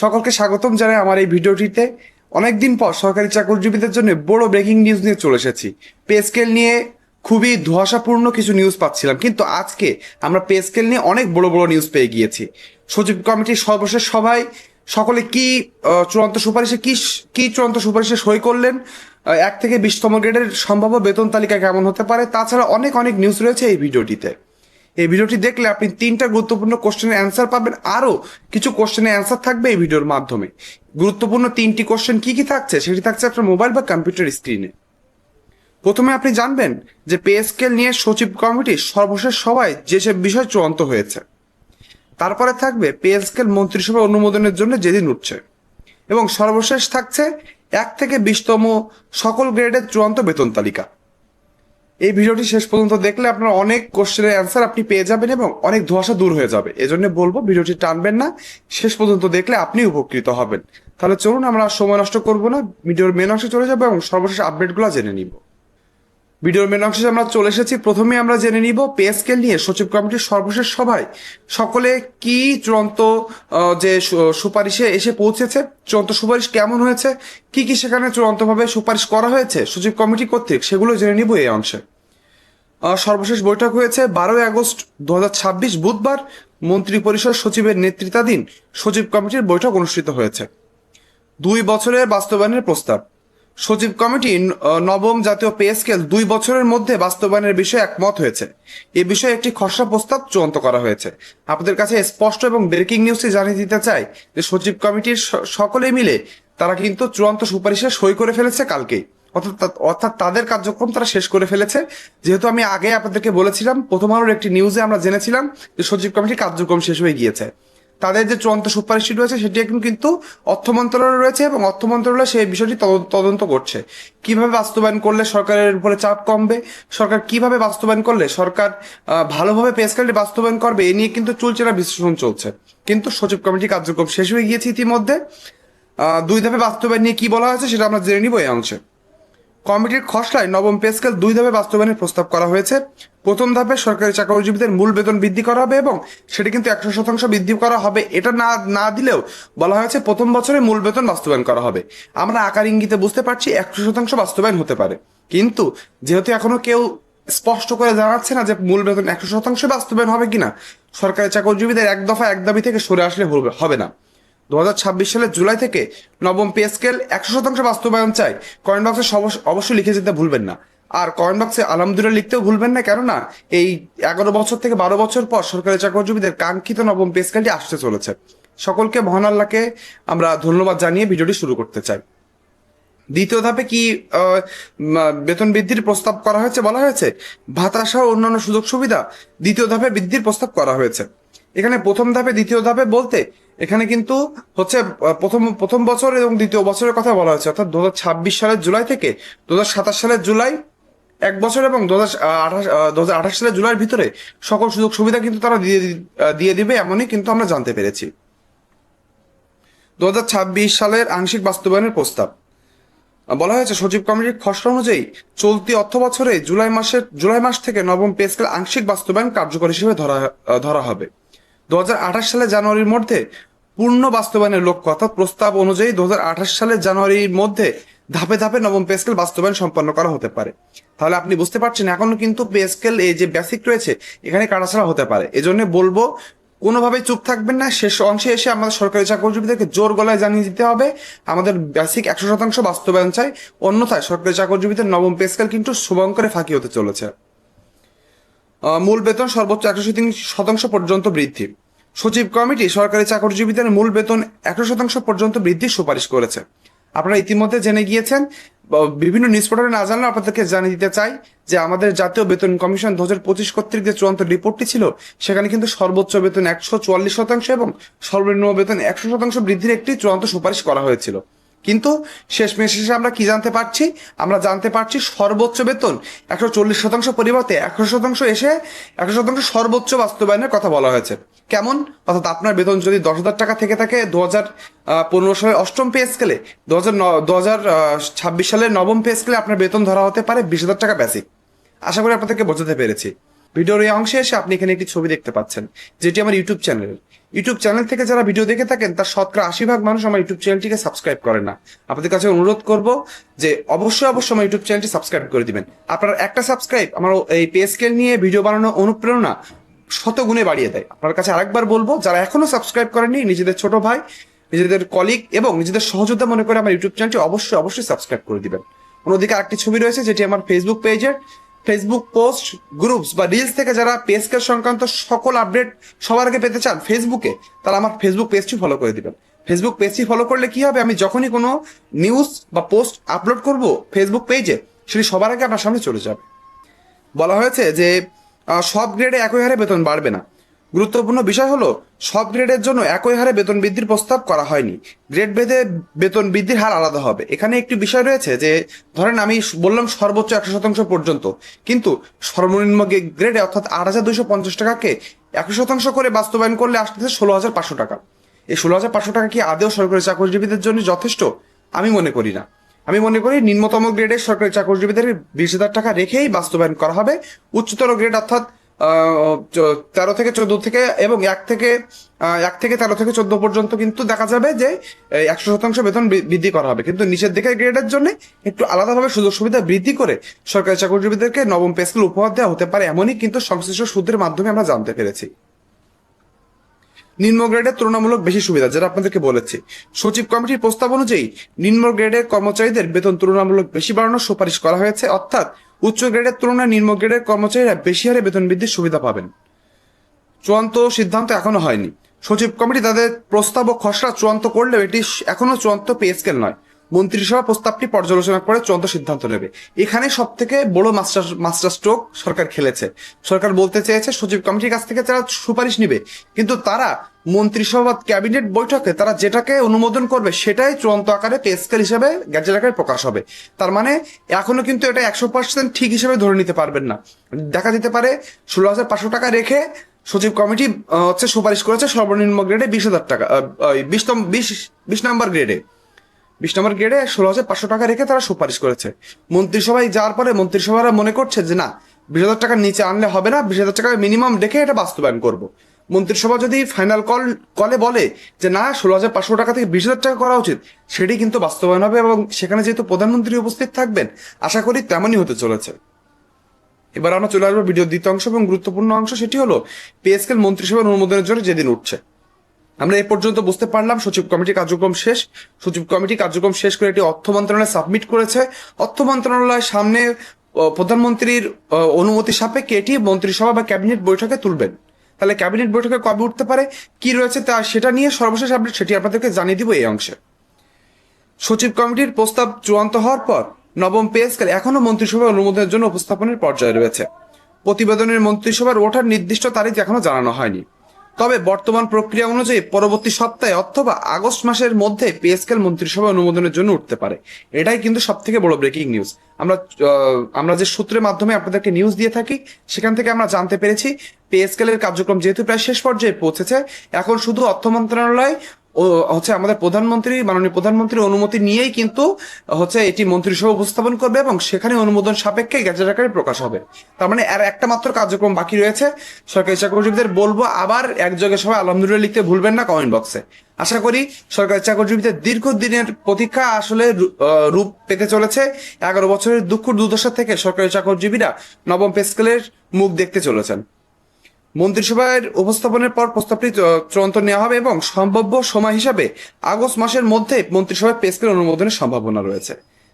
সকলকে স্বাগতম জানাই আমার এই ভিডিওটিতে। অনেকদিন পর সরকারি চাকরিজীবীদের জন্য বড় ব্রেকিং নিউজ নিয়ে চলে এসেছি। পে স্কেল নিয়ে খুবই ধোঁয়াশাপূর্ণ কিছু নিউজ পাচ্ছিলাম, কিন্তু আজকে আমরা পে স্কেল নিয়ে অনেক বড় বড় নিউজ পেয়ে গিয়েছি। সচিব কমিটির সর্বশেষ সভায় সকলে কি চূড়ান্ত সুপারিশে কি চূড়ান্ত সুপারিশে সই করলেন, 1 থেকে 20তম গ্রেডের সম্ভাব্য বেতন তালিকা কেমন হতে পারে, তাছাড়া অনেক অনেক নিউজ রয়েছে এই ভিডিওটিতে। এই ভিডিওটি দেখলে আপনি 3টা গুরুত্বপূর্ণ কোশ্চেনের অ্যান্সার পাবেন, আরও কিছু কোশ্চেনের অ্যান্সার থাকবে এই ভিডিওর মাধ্যমে। গুরুত্বপূর্ণ 3টি কোশ্চেন কি কি থাকছে সেটি থাকছে আপনার মোবাইল বা কম্পিউটার স্ক্রিনে। প্রথমে আপনি জানবেন যে পে স্কেল নিয়ে সচিব কমিটির সর্বশেষ সভায় যেসব বিষয় চূড়ান্ত হয়েছে। তারপরে থাকবে পে স্কেল মন্ত্রিসভা অনুমোদনের জন্য যেদিন উঠছে, এবং সর্বশেষ থাকছে 1 থেকে 20তম সকল গ্রেডের চূড়ান্ত বেতন তালিকা। এই ভিডিওটি শেষ পর্যন্ত দেখলে আপনার অনেক কোশ্চেনের অ্যান্সার আপনি পেয়ে যাবেন এবং অনেক ধোঁয়াশা দূর হয়ে যাবে। এজন্য বলবো ভিডিওটি টানবেন না, শেষ পর্যন্ত দেখলে আপনি উপকৃত হবেন। তাহলে চলুন আমরা সময় নষ্ট করব না, ভিডিওর মেন অংশে চলে যাবো এবং সর্বশেষ আপডেটগুলো জেনে নিব। ভিডিওর মেন অংশে আমরা চলে এসেছি। প্রথমে আমরা জেনে নিব পে স্কেল নিয়ে সচিব কমিটির সর্বশেষ সভায় সকলে কি চূড়ান্ত যে সুপারিশে এসে পৌঁছেছে, চূড়ান্ত সুপারিশ কেমন হয়েছে, কি কি সেখানে চূড়ান্তভাবে সুপারিশ করা হয়েছে সচিব কমিটি কর্তৃক, সেগুলো জেনে নিব এই অংশে। সর্বশেষ বৈঠক হয়েছে 12ই আগস্ট 2026 বুধবার। মন্ত্রী পরিষদ সচিবের নেতৃত্বাধীন সচিব কমিটির বৈঠক অনুষ্ঠিত হয়েছে। 2 বছরের বাস্তবায়নের প্রস্তাব। সচিব কমিটি নবম জাতীয় পে স্কেল 2 বছরের মধ্যে বাস্তবায়নের বিষয়ে একমত হয়েছে। এ বিষয়ে একটি খসড়া প্রস্তাব চূড়ান্ত করা হয়েছে। আপনাদের কাছে স্পষ্ট এবং ব্রেকিং নিউজটি জানিয়ে দিতে চাই যে সচিব কমিটির সকলে মিলে তারা কিন্তু চূড়ান্ত সুপারিশে সই করে ফেলেছে কালকেই, অর্থাৎ তাদের কার্যক্রম তারা শেষ করে ফেলেছে। যেহেতু আমি আগে আপনাদেরকে বলেছিলাম, প্রথম আলোর একটি নিউজে আমরা জেনেছিলাম যে সচিব কমিটির কার্যক্রম শেষ হয়ে গিয়েছে। তাদের যে চূড়ান্ত সুপারিশটি রয়েছে সেটি এখন কিন্তু অর্থ মন্ত্রণালয়ে রয়েছে এবং অর্থ মন্ত্রণালয় সেই বিষয়টি তদন্ত করছে। কিভাবে বাস্তবায়ন করলে সরকারের উপরে চাপ কমবে, সরকার কিভাবে বাস্তবায়ন করলে সরকার ভালোভাবে পে স্কেলটি বাস্তবায়ন করবে, এ নিয়ে কিন্তু চুলচেরা বিশ্লেষণ চলছে। কিন্তু সচিব কমিটির কার্যক্রম শেষ হয়ে গিয়েছে ইতিমধ্যে। 2 ধাপে বাস্তবায়ন নিয়ে কি বলা হয়েছে সেটা আমরা জেনে নিব এই অংশে। কমিটির খসড়ায় নবম পে স্কেল 2 ধাপে বাস্তবায়নের প্রস্তাব করা হয়েছে। প্রথম ধাপে সরকারি চাকরিজীবীদের মূল বেতন বৃদ্ধি করা হবে এবং সেটি কিন্তু 100% বৃদ্ধি করা হবে। এটা না দিলেও বলা হয়েছে প্রথম বছরে মূল বেতন বাস্তবায়ন করা হবে। আমরা আকার ইঙ্গিতে বুঝতে পারছি 100% বাস্তবায়ন হতে পারে, কিন্তু যেহেতু এখনো কেউ স্পষ্ট করে জানাচ্ছে না যে মূল বেতন 100% বাস্তবায়ন হবে কিনা, সরকারি চাকরিজীবীদের এক দফা এক দাবি থেকে সরে আসলে হবে না। 2026 সালের জুলাই থেকে নবম পে স্কেল 100% বাস্তবায়ন চাই। কমেন্ট বক্সে অবশ্যই লিখে যেতে ভুলবেন না, আর কমেন্ট বক্সে আলহামদুলিল্লাহ লিখতেও ভুলবেন না, কেননা এই 11 বছর থেকে 12 বছর পর সরকারি চাকরিজীবীদের কাঙ্ক্ষিত নবম পে স্কেলটি আসতে চলেছে। সকলকে মহান আল্লাহকে আমরা ধন্যবাদ জানিয়ে ভিডিওটি শুরু করতে চাই। দ্বিতীয় ধাপে কি বেতন বৃদ্ধির প্রস্তাব করা হয়েছে, বলা হয়েছে ভাতা সহ অন্যান্য সুযোগ সুবিধা দ্বিতীয় ধাপে বৃদ্ধির প্রস্তাব করা হয়েছে। এখানে প্রথম ধাপে দ্বিতীয় ধাপে বলতে এখানে কিন্তু হচ্ছে প্রথম বছর এবং দ্বিতীয় বছরের কথা বলা হয়েছে, অর্থাৎ 2026 সালের জুলাই থেকে 2027 সালের জুলাই, 1 বছর, এবং 2028 সালের জুলাইয়ের ভিতরে সকল সুযোগ সুবিধা কিন্তু তারা দিয়ে দিবে, এমনই কিন্তু আমরা জানতে পেরেছি। 2026 সালের আংশিক বাস্তবায়নের প্রস্তাব বলা হয়েছে সচিব কমিটির খসড়া অনুযায়ী চলতি অর্থ বছরে জুলাই মাস থেকে নবম পে স্কেল আংশিক বাস্তবায়ন কার্যকর হিসেবে ধরা হবে। 2028 সালের জানুয়ারির মধ্যে পূর্ণ বাস্তবায়নের লক্ষ্য, অর্থাৎ প্রস্তাব অনুযায়ী 2028 সালের জানুয়ারির মধ্যে ধাপে ধাপে নবম পে স্কেল বাস্তবায়ন সম্পন্ন করা হতে পারে। তাহলে আপনি বুঝতে পারছেন এখনো কিন্তু পে স্কেল এই যে বেসিক রয়েছে এখানে কাটাছাড়া হতে পারে। এজন্য বলবো কোনোভাবে চুপ থাকবেন না, শেষ অংশে এসে আমাদের সরকারি চাকরিজীবীদেরকে জোর গলায় জানিয়ে দিতে হবে আমাদের বেসিক 100% বাস্তবায়ন চাই, অন্যথায় সরকারি চাকরিজীবীদের নবম পে স্কেল কিন্তু শুভঙ্করে ফাঁকি হতে চলেছে। মূল বেতন সর্বোচ্চ 103% পর্যন্ত বৃদ্ধি। সচিব কমিটি সরকারি চাকরিজীবীদের মূল বেতন 100% পর্যন্ত বৃদ্ধির সুপারিশ করেছে। আপনারা ইতিমধ্যে জেনে গিয়েছেন, বিভিন্ন নিউজ পোর্টালে না জানলে আপনাদেরকে জানিয়ে দিতে চাই যে আমাদের জাতীয় বেতন কমিশন 2025 কর্তৃক যে চূড়ান্ত রিপোর্টটি ছিল সেখানে কিন্তু সর্বোচ্চ বেতন 144% এবং সর্বনিম্ন বেতন 100% বৃদ্ধির একটি চূড়ান্ত সুপারিশ করা হয়েছিল। কিন্তু শেষমেশ আমরা কি জানতে পারছি, আমরা জানতে পারছি সর্বোচ্চ বেতন 140% পরিবর্তে 100% এসে 100% সর্বোচ্চ বাস্তবায়নের কথা বলা হয়েছে। কেমন? অর্থাৎ আপনার বেতন যদি 10,000 টাকা থেকে থাকে 2015 সালের অষ্টম পে স্কেলে, 2026 সালের নবম পে স্কেলে আপনার বেতন ধরা হতে পারে 20,000 টাকা বেসিক। আশা করি আপনাদেরকে বোঝাতে পেরেছি। ভিডিওর এই অংশে এসে আপনি এখানে একটি ছবি দেখতে পাচ্ছেন, যেটি আমার ইউটিউব চ্যানেল থেকে যারা ভিডিও দেখে থাকেন তার শতকরা 80% মানুষ আমার ইউটিউব চ্যানেলটিকে সাবস্ক্রাইব করে না। আপনাদের কাছে অনুরোধ করব যে অবশ্যই আমার ইউটিউব চ্যানেলটি সাবস্ক্রাইব করে দিবেন। আপনার একটা সাবস্ক্রাইব আমার এই পে স্কেল নিয়ে ভিডিও বানানোর অনুপ্রেরণা শতগুণে বাড়িয়ে দেয়। আপনার কাছে আরেকবার বলবো, যারা এখনো সাবস্ক্রাইব করেননি, নিজেদের ছোট ভাই, নিজেদের কলিগ এবং নিজেদের সহযোদ্ধা মনে করে আমার ইউটিউব চ্যানেলটি অবশ্যই সাবস্ক্রাইব করে দিবেন। অন্যদিকে আরেকটি ছবি রয়েছে, যেটি আমার ফেসবুক পেজের। ফেসবুক পোস্ট, গ্রুপস বা রিলস থেকে যারা পে স্কেল সংক্রান্ত সকল আপডেট সবার আগে পেতে চান ফেসবুকে, তারা আমার ফেসবুক পেজটি ফলো করে দিবেন। ফেসবুক পেজটি ফলো করলে কি হবে, আমি যখনই কোনো নিউজ বা পোস্ট আপলোড করব ফেসবুক পেজে, সেটি সবার আগে আপনার সামনে চলে যাবে। বলা হয়েছে যে সব গ্রেডে একই হারে বেতন বাড়বে না। গুরুত্বপূর্ণ বিষয় হলো, সব গ্রেডের জন্য একই হারে বেতন বৃদ্ধির প্রস্তাব করা হয়নি। গ্রেড ভেদে বেতন বৃদ্ধির হার আলাদা হবে। এখানে একটি বিষয় রয়েছে যে, ধরেন আমি বললাম সর্বোচ্চ 100% পর্যন্ত, কিন্তু সর্বনিম্ন গ্রেডে অর্থাৎ 8,250 টাকাকে 100% করে বাস্তবায়ন করলে আসতেছে 16,500 টাকা। এই 16,500 টাকা কি আদেও সরকারি চাকরিজীবীদের জন্য যথেষ্ট? আমি মনে করি না। আমি মনে করি নিম্নতম গ্রেডের সরকারি চাকরিজীবীদের 20,000 টাকা রেখেই বাস্তবায়ন করা হবে। উচ্চতর গ্রেড অর্থাৎ 13 থেকে 14 থেকে এবং 1 থেকে 13 থেকে 14 পর্যন্ত কিন্তু দেখা যাবে যে 100% বেতন বৃদ্ধি করা হবে, কিন্তু নিচের দিকের গ্রেডের জন্য একটু আলাদাভাবে সুযোগ সুবিধা বৃদ্ধি করে সরকারি চাকরিজীবীদেরকে নবম পে স্কেল উপহার দেওয়া হতে পারে, এমনই কিন্তু সংশ্লিষ্ট সূত্রের মাধ্যমে আমরা জানতে পেরেছি। নিম্ন গ্রেডের তুলনামূলক বেশি সুবিধা, যেটা আপনাদেরকে বলেছি। সচিব কমিটির প্রস্তাব অনুযায়ী নিম্ন গ্রেডের কর্মচারীদের বেতন তুলনামূলক বেশি বাড়ানোর সুপারিশ করা হয়েছে, অর্থাৎ উচ্চ গ্রেডের তুলনায় নিম্ন গ্রেডের কর্মচারীরা বেশি হারে বেতন বৃদ্ধির সুবিধা পাবেন। চূড়ান্ত সিদ্ধান্ত এখনো হয়নি। সচিব কমিটি তাদের প্রস্তাব ও খসড়া চূড়ান্ত করলেও এটি এখনো চূড়ান্ত পে স্কেল নয়। মন্ত্রিসভা প্রস্তাবটি পর্যালোচনা করে চূড়ান্ত সিদ্ধান্ত নেবে। এখানে সব থেকে বড় মাস্টার স্ট্রোক সরকার খেলেছে। সরকার বলতে চেয়েছে সচিব কমিটির কাছ থেকে তারা সুপারিশ নিবে, কিন্তু তারা মন্ত্রিসভা ক্যাবিনেট বৈঠকে তারা যেটাকে অনুমোদন করবে সেটাই চূড়ান্ত আকারে পে স্কেল হিসেবে গ্যাজেট আকারে প্রকাশ হবে। তার মানে এখনো কিন্তু এটা 100% ঠিক হিসেবে ধরে নিতে পারবেন না। দেখা যেতে পারে 16,500 টাকা রেখে সচিব কমিটি সুপারিশ করেছে সর্বনিম্ন গ্রেডে 20,000 টাকা, 20 নম্বর গ্রেডে 16,500 টাকা রেখে তারা সুপারিশ করেছে। মন্ত্রিসভায় যাওয়ার পরে মন্ত্রিসভারা মনে করছে যে না, 20,000 টাকার নিচে আনলে হবে না, 20,000 টাকা মিনিমাম রেখে এটা বাস্তবায়ন করব। মন্ত্রিসভা যদি ফাইনাল কলে বলে যে না, 16,500 টাকা থেকে 20,000 টাকা করা উচিত, সেটি কিন্তু বাস্তবায়ন হবে এবং সেখানে যেহেতু প্রধানমন্ত্রী উপস্থিত থাকবেন, আশা করি তেমনই হতে চলেছে। এবার আমরা চলে আসবো ভিডিওর দ্বিতীয় অংশ এবং গুরুত্বপূর্ণ অংশ, সেটি হলো পে স্কেল মন্ত্রিসভার অনুমোদনের জন্য যেদিন উঠছে। আমরা এ পর্যন্ত বুঝতে পারলাম সচিব কমিটি কার্যক্রম শেষ। সচিব কমিটি কার্যক্রম শেষ করে এটি অর্থ মন্ত্রণালয়ে সাবমিট করেছে। অর্থ মন্ত্রণালয় সামনে প্রধানমন্ত্রীর অনুমতি সাপেক্ষে এটি মন্ত্রিসভা বা ক্যাবিনেট বৈঠকে তুলবেন। তাহলে ক্যাবিনেট বৈঠকে কবে উঠতে পারে, কি রয়েছে তা সেটা নিয়ে সর্বশেষ আপডেট সেটি আপনাদেরকে জানিয়ে দিব এই অংশে। সচিব কমিটির প্রস্তাব চূড়ান্ত হওয়ার পর নবম পে স্কেল এখনো মন্ত্রিসভার অনুমোদনের জন্য উপস্থাপনের পর্যায়ে রয়েছে। প্রতিবেদনের মন্ত্রিসভার ওঠার নির্দিষ্ট তারিখ এখনো জানানো হয়নি। তবে বর্তমান প্রক্রিয়া অনুযায়ী পরবর্তী সপ্তাহে অথবা আগস্ট মাসের মধ্যে পে স্কেল মন্ত্রিসভা অনুমোদনের জন্য উঠতে পারে। এটাই কিন্তু সব থেকে বড় ব্রেকিং নিউজ। আমরা যে সূত্রের মাধ্যমে আপনাদেরকে নিউজ দিয়ে থাকি, সেখান থেকে আমরা জানতে পেরেছি পে স্কেলের কার্যক্রম যেহেতু প্রায় শেষ পর্যায়ে পৌঁছেছে, এখন শুধু অর্থ মন্ত্রণালয় আমাদের মাননীয় প্রধানমন্ত্রীর অনুমতি নিয়েই কিন্তু এটি মন্ত্রিসভা উপস্থাপন করবে এবং সেখানে অনুমোদন সাপেক্ষে গ্যাজেট আকারে প্রকাশ হবে। তার মানে আর একটা মাত্র কার্যক্রম বাকি রয়েছে। সরকারি চাকরিজীবীদের বলবো আবার একযোগে সবাই আলহামদুলিল্লাহ লিখতে ভুলবেন না কমেন্ট বক্সে। আশা করি সরকারি চাকরিজীবীদের দীর্ঘদিনের প্রতীক্ষা আসলে রূপ পেতে চলেছে। 11 বছরের দুঃখ দুর্দশা থেকে সরকারি চাকরিজীবীরা নবম পে স্কেলের মুখ দেখতে চলেছেন। মন্ত্রিসভার উপস্থাপনের পর প্রস্তাবটি চূড়ান্ত নেওয়া হবে এবং সম্ভাব্য সময় হিসাবে আগস্ট মাসের মধ্যে মন্ত্রিসভায় পে স্কেল অনুমোদনের সম্ভাবনা রয়েছে।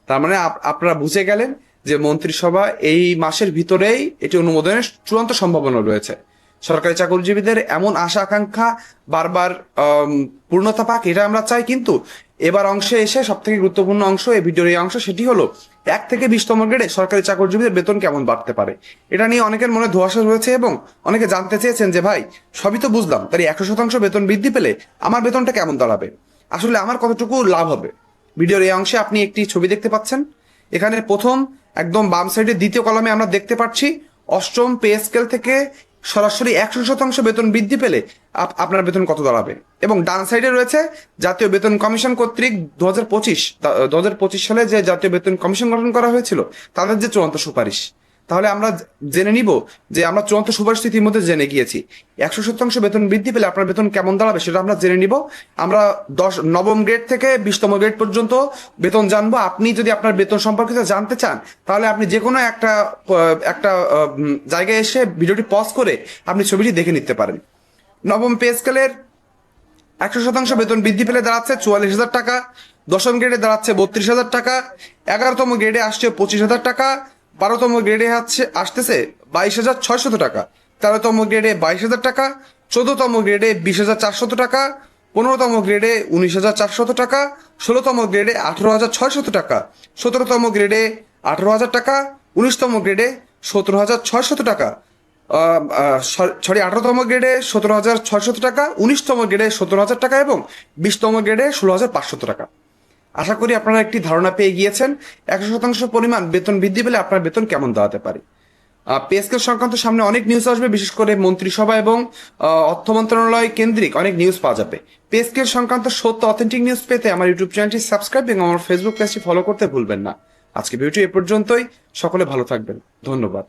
তার মানে আপনারা বুঝে গেলেন যে মন্ত্রিসভা এই মাসের ভিতরেই এটি অনুমোদনের চূড়ান্ত সম্ভাবনা রয়েছে। সরকারি চাকরিজীবীদের এমন আশা আকাঙ্ক্ষা বারবার পূর্ণতা পাক, এটা আমরা চাই। কিন্তু এবার অংশে এসে সব থেকে গুরুত্বপূর্ণ অংশ, এই ভিডিওর এই অংশ, সেটি হলো 1 থেকে 20তম গ্রেডে সরকারি চাকরিজীবীদের বেতন কেমন বাড়তে পারে। এটা নিয়ে অনেকের মনে ধোঁয়াশা রয়েছে এবং অনেকে জানতে চেয়েছেন যে ভাই, সবই তো বুঝলাম, তাই 100% বেতন বৃদ্ধি পেলে আমার বেতনটা কেমন দাঁড়াবে, আসলে আমার কতটুকু লাভ হবে। ভিডিওর এই অংশে আপনি একটি ছবি দেখতে পাচ্ছেন। এখানে প্রথম একদম বাম সাইডে দ্বিতীয় কলামে আমরা দেখতে পাচ্ছি 8ম পে স্কেল থেকে সরাসরি 100% বেতন বৃদ্ধি পেলে আপনার বেতন কত দাঁড়াবে, এবং ডান সাইডে রয়েছে জাতীয় বেতন কমিশন কর্তৃক 2025 সালে যে জাতীয় বেতন কমিশন গঠন করা হয়েছিল তাদের যে চূড়ান্ত সুপারিশ। তাহলে আমরা জেনে নিব যে আমরা চূড়ান্ত সুপারিশ ইতিমধ্যে জেনে গিয়েছি। 100% বেতন বৃদ্ধি পেলে আপনার বেতন কেমন দাঁড়াবে সেটা আমরা জেনে নিব। আমরা নবম গ্রেড থেকে 20তম গ্রেড পর্যন্ত বেতন জানবো। আপনি যদি আপনার বেতন সম্পর্কিত জানতে চান তাহলে আপনি যে কোনো একটা একটা জায়গায় এসে ভিডিওটি পজ করে আপনি ছবিটি দেখে নিতে পারেন। নবম পে স্কেলের 100% বেতন বৃদ্ধি পেলে দাঁড়াচ্ছে 44,000 টাকা, 10ম গ্রেডে দাঁড়াচ্ছে 32,000 টাকা, 11তম গ্রেডে আসছে 25,000 টাকা, 12তম গ্রেডে আসতেছে 22,600 টাকা, 13তম গ্রেডে 22,000 টাকা, 14তম গ্রেডে 20,400 টাকা, 15তম গ্রেডে 19,400 টাকা, 16তম গ্রেডে 18,600 টাকা, 17তম গ্রেডে 18,000 টাকা, 19তম গ্রেডে 17,600 টাকা, 18তম গ্রেডে 17,600 টাকা, 19তম গ্রেডে 17,000 টাকা এবং 20তম গ্রেডে 16,500 টাকা। আশা করি আপনারা একটি ধারণা পেয়ে গিয়েছেন 100% পরিমাণ বেতন বৃদ্ধি পেলে আপনার বেতন কেমন দাঁড়াতে পারে। পে স্কেল সংক্রান্ত সামনে অনেক নিউজ আসবে, বিশেষ করে মন্ত্রিসভা এবং অর্থ মন্ত্রণালয় কেন্দ্রিক অনেক নিউজ পাওয়া যাবে। পে স্কেল সংক্রান্ত সত্য অথেন্টিক নিউজ পেতে আমার ইউটিউব চ্যানেলটি সাবস্ক্রাইব এবং আমার ফেসবুক পেজটি ফলো করতে ভুলবেন না। আজকে ভিডিওটি এ পর্যন্তই। সকলে ভালো থাকবেন। ধন্যবাদ।